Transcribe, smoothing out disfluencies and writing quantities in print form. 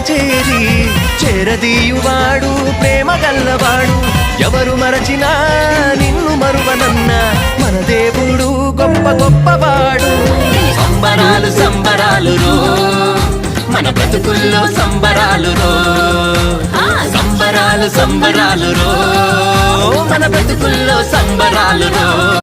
చేరి చేరదీయువాడు ప్రేమ గల్లవాడు ఎవరు మరచినా నిన్ను మరువనన్న మన దేవుడు గొప్ప గొప్పవాడు సంబరాలు సంబరాలు రో మన బ్రతుకుల్లో సంబరాలు రో సంబరాలు సంబరాలు రో మన బ్రతుకుల్లో సంబరాలు రో